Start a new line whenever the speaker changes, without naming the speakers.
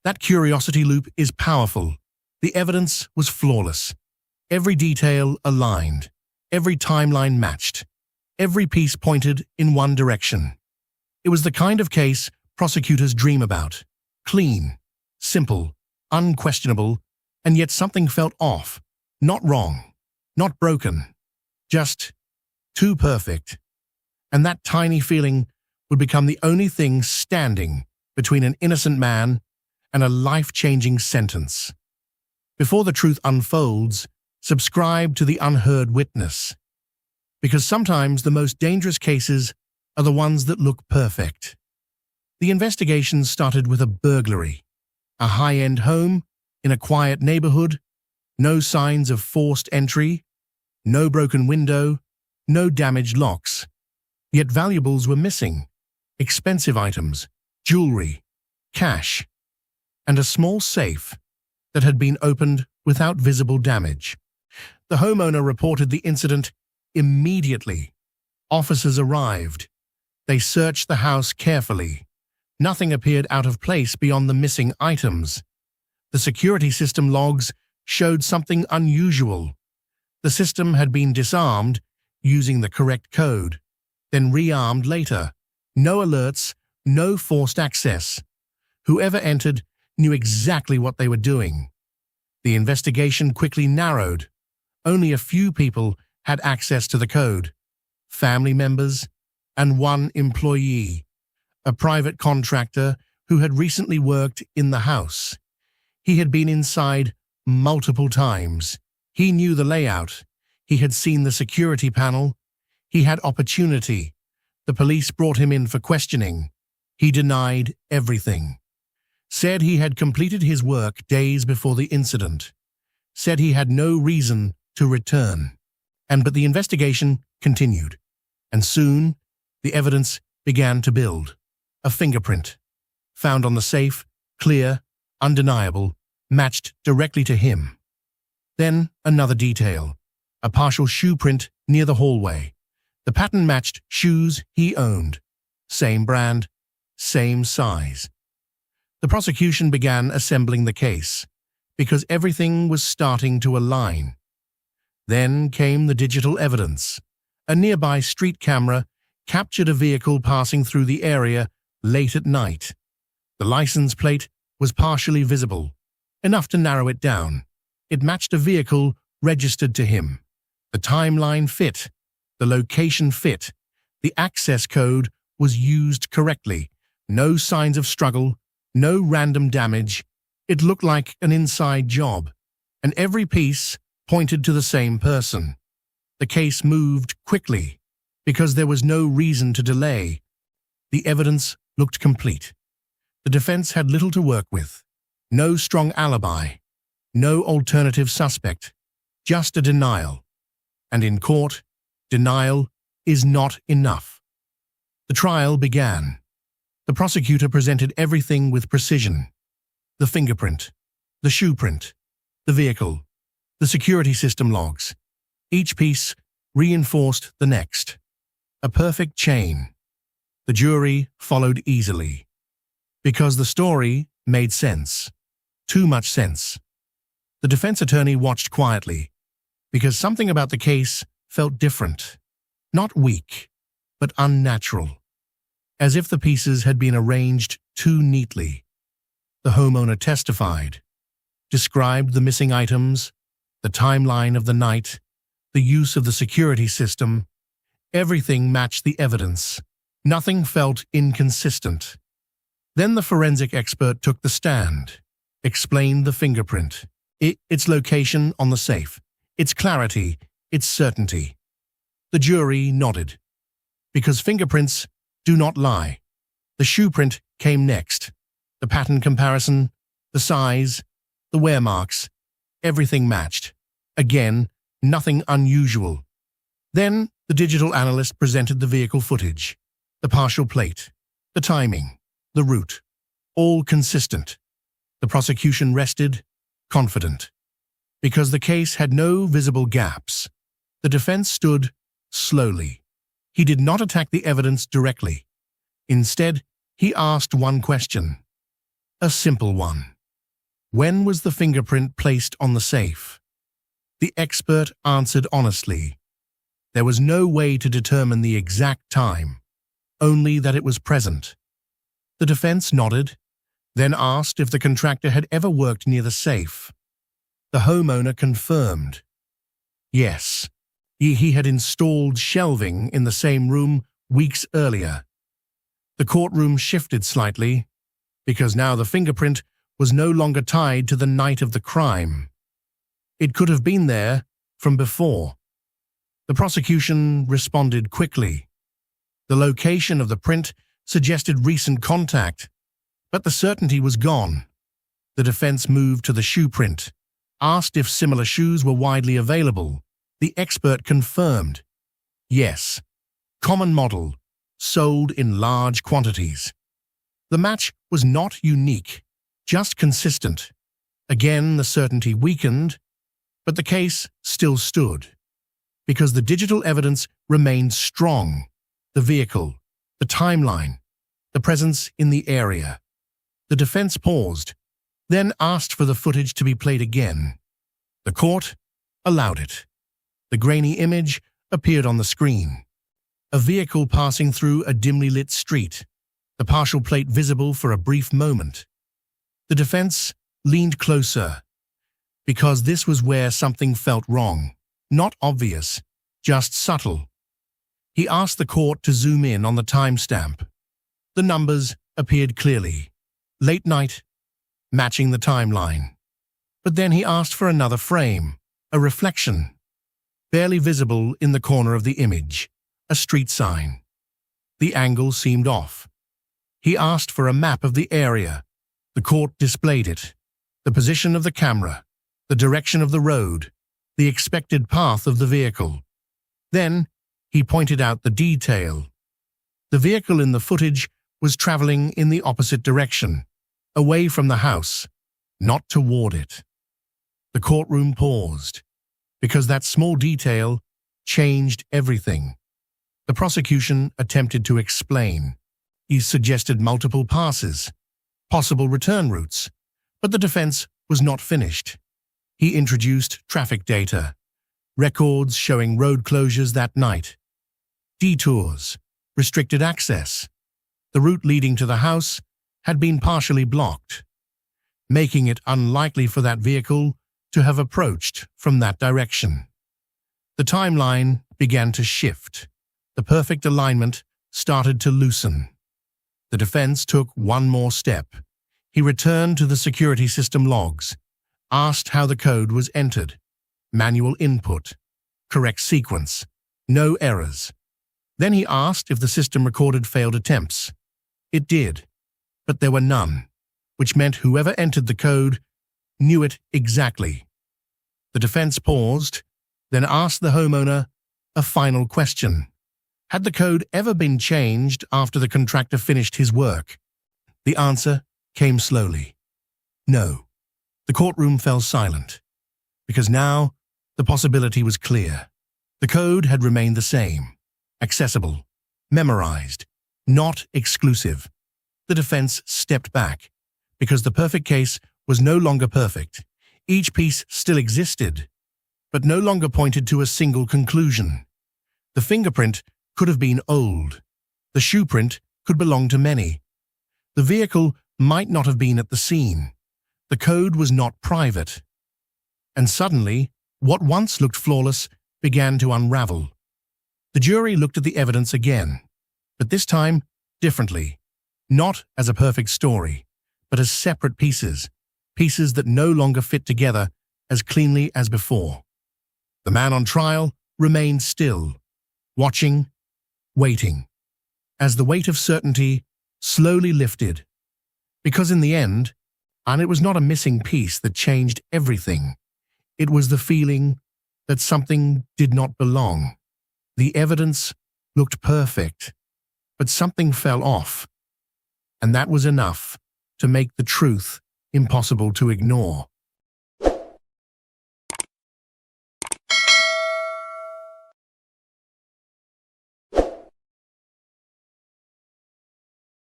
That curiosity loop is powerful. The evidence was flawless. Every detail aligned. Every timeline matched. Every piece pointed in one direction. It was the kind of case prosecutors dream about. Clean, simple, unquestionable, and yet something felt off. Not wrong, not broken, just too perfect. And that tiny feeling would become the only thing standing between an innocent man and a life-changing sentence. Before the truth unfolds, subscribe to the Unheard Witness, because sometimes the most dangerous cases are the ones that look perfect. The investigation started with a burglary, a high-end home in a quiet neighborhood, no signs of forced entry, no broken window, no damaged locks. Yet valuables were missing, expensive items, jewelry, cash, and a small safe that had been opened without visible damage. The homeowner reported the incident immediately. Officers arrived. They searched the house carefully. Nothing appeared out of place beyond the missing items. The security system logs showed something unusual. The system had been disarmed using the correct code, then rearmed later. No alerts, no forced access. Whoever entered knew exactly what they were doing. The investigation quickly narrowed. Only a few people had access to the code: family members and one employee, a private contractor who had recently worked in the house. He had been inside multiple times. He knew the layout. He had seen the security panel. He had opportunity. The police brought him in for questioning. He denied everything. Said he had completed his work days before the incident. Said he had no reason to return. But the investigation continued. And soon, the evidence began to build. A fingerprint, found on the safe, clear, undeniable, matched directly to him. Then another detail, a partial shoe print near the hallway. The pattern matched shoes he owned. Same brand, same size. The prosecution began assembling the case, because everything was starting to align. Then came the digital evidence. A nearby street camera captured a vehicle passing through the area late at night. The license plate was partially visible, enough to narrow it down. It matched a vehicle registered to him. The timeline fit. The location fit. The access code was used correctly. No signs of struggle, no random damage. It looked like an inside job, and every piece pointed to the same person. The case moved quickly because there was no reason to delay. The evidence looked complete. The defense had little to work with. No strong alibi. No alternative suspect. Just a denial. And in court, denial is not enough. The trial began. The prosecutor presented everything with precision. The fingerprint, the shoe print, the vehicle, the security system logs. Each piece reinforced the next. A perfect chain. The jury followed easily, because the story made sense. Too much sense. The defense attorney watched quietly, because something about the case felt different. Not weak, but unnatural. As if the pieces had been arranged too neatly. The homeowner testified, described the missing items, the timeline of the night, the use of the security system. Everything matched the evidence. Nothing felt inconsistent. Then the forensic expert took the stand, explained the fingerprint, its location on the safe, its clarity, its certainty. The jury nodded, because fingerprints do not lie. The shoe print came next. The pattern comparison, the size, the wear marks, everything matched. Again, nothing unusual. Then the digital analyst presented the vehicle footage, the partial plate, the timing, the route, all consistent. The prosecution rested, confident. Because the case had no visible gaps, the defense stood slowly. He did not attack the evidence directly. Instead, he asked one question, a simple one. When was the fingerprint placed on the safe? The expert answered honestly. There was no way to determine the exact time, only that it was present. The defense nodded, then asked if the contractor had ever worked near the safe. The homeowner confirmed. Yes, he had installed shelving in the same room weeks earlier. The courtroom shifted slightly, because now the fingerprint was no longer tied to the night of the crime. It could have been there from before. The prosecution responded quickly. The location of the print suggested recent contact, but the certainty was gone. The defense moved to the shoe print, asked if similar shoes were widely available. The expert confirmed. Yes, common model, sold in large quantities. The match was not unique, just consistent. Again, the certainty weakened, but the case still stood, because the digital evidence remained strong. The vehicle, the timeline, the presence in the area. The defense paused, then asked for the footage to be played again. The court allowed it. The grainy image appeared on the screen. A vehicle passing through a dimly lit street, the partial plate visible for a brief moment. The defense leaned closer, because this was where something felt wrong. Not obvious, just subtle. He asked the court to zoom in on the timestamp. The numbers appeared clearly. Late night, matching the timeline. But then he asked for another frame, a reflection, barely visible in the corner of the image, a street sign. The angle seemed off. He asked for a map of the area. The court displayed it. The position of the camera, the direction of the road, the expected path of the vehicle. Then he pointed out the detail. The vehicle in the footage was traveling in the opposite direction, away from the house, not toward it. The courtroom paused, because that small detail changed everything. The prosecution attempted to explain. He suggested multiple passes, possible return routes, but the defense was not finished. He introduced traffic data, records showing road closures that night, detours, restricted access. The route leading to the house had been partially blocked, making it unlikely for that vehicle to have approached from that direction. The timeline began to shift. The perfect alignment started to loosen. The defense took one more step. He returned to the security system logs, asked how the code was entered, manual input, correct sequence, no errors. Then he asked if the system recorded failed attempts. It did, but there were none, which meant whoever entered the code knew it exactly. The defense paused, then asked the homeowner a final question. Had the code ever been changed after the contractor finished his work? The answer came slowly. No. The courtroom fell silent, because now the possibility was clear. The code had remained the same, accessible, memorized, not exclusive. The defense stepped back, because the perfect case was no longer perfect. Each piece still existed, but no longer pointed to a single conclusion. The fingerprint could have been old. The shoe print could belong to many. The vehicle might not have been at the scene. The code was not private. And suddenly, what once looked flawless began to unravel. The jury looked at the evidence again, but this time differently. Not as a perfect story, but as separate pieces, pieces that no longer fit together as cleanly as before. The man on trial remained still, watching, waiting, as the weight of certainty slowly lifted. Because in the end, and it was not a missing piece that changed everything, it was the feeling that something did not belong. The evidence looked perfect, but something fell off, and that was enough to make the truth impossible to ignore.